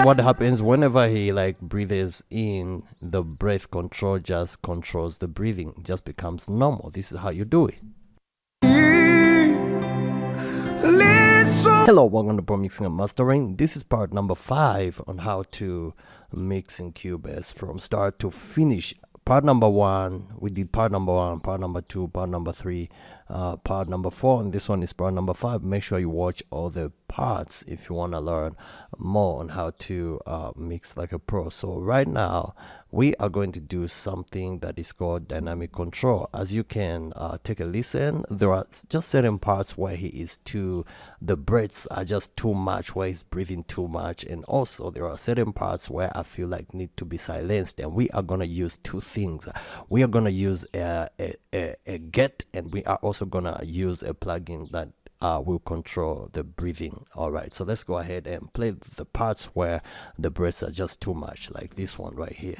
See what happens whenever he like breathes in, the breath control just controls the breathing, it just becomes normal. This is how you do it. Hello, welcome to Pro Mixing and Mastering. This is part number 5 on how to mix in Cubase from start to finish. Part number 1, we did part number 1, part number 2, part number 3, part number 4, and this one is part number 5. Make sure you watch all the parts if you want to learn more on how to mix like a pro. So right now we are going to do something that is called dynamic control. As you can take a listen, there are just certain parts where the breaths are just too much, where he's breathing too much, and also there are certain parts where I feel like need to be silenced, and we are going to use two things. We are going to use a get, and we are also going to use a plugin that will control the breathing. All right, so let's go ahead and play the parts where the breaths are just too much, like this one right here.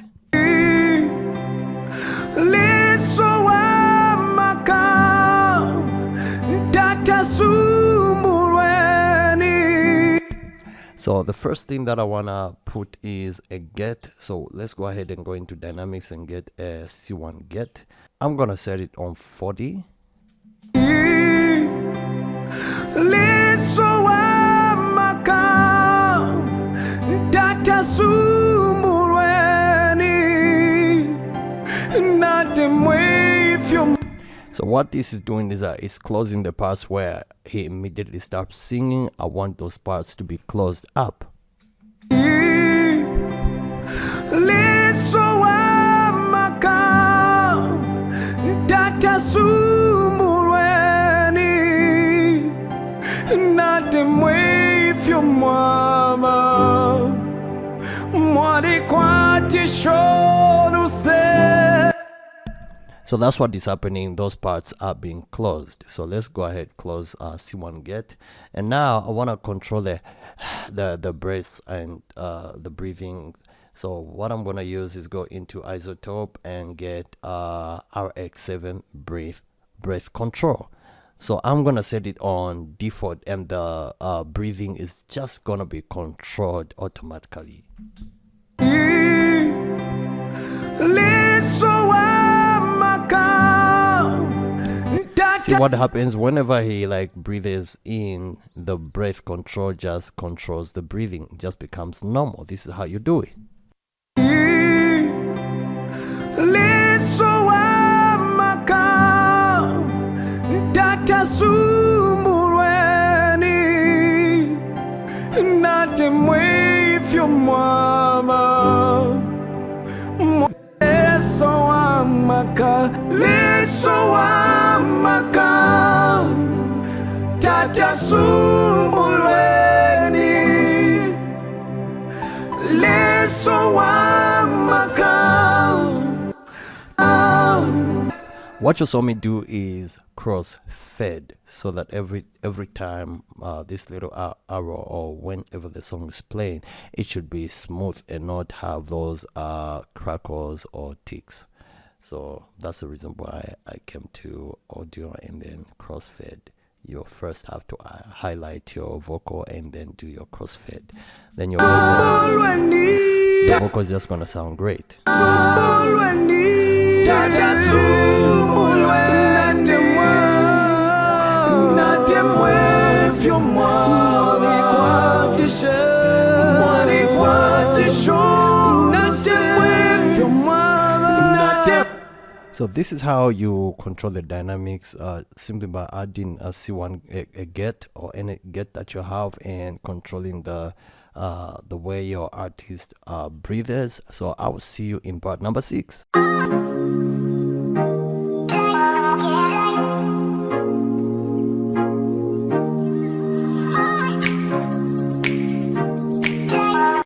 So the first thing that I wanna put is a get. So let's go ahead and go into dynamics and get a C1 get. I'm gonna set it on 40. So what this is doing is it's closing the parts where he immediately starts singing. I want those parts to be closed up. So that's what is happening. Those parts are being closed. So let's go ahead, close C1 get, and now I want to control the breaths and the breathing. So what I'm gonna use is go into isotope and get RX7 breath control. So I'm gonna set it on default, and the breathing is just gonna be controlled automatically. See what happens whenever he like breathes in, the breath control just controls the breathing, it just becomes normal. This is how you do it. What you saw me do is cross fade, so that every time this little arrow, or whenever the song is playing, it should be smooth and not have those crackles or ticks. So that's the reason why I came to audio and then crossfade. You first have to highlight your vocal and then do your crossfade. Then your vocal is just gonna sound great. So this is how you control the dynamics, simply by adding a C1 a get, or any get that you have, and controlling the way your artist breathes. So I will see you in part number 6.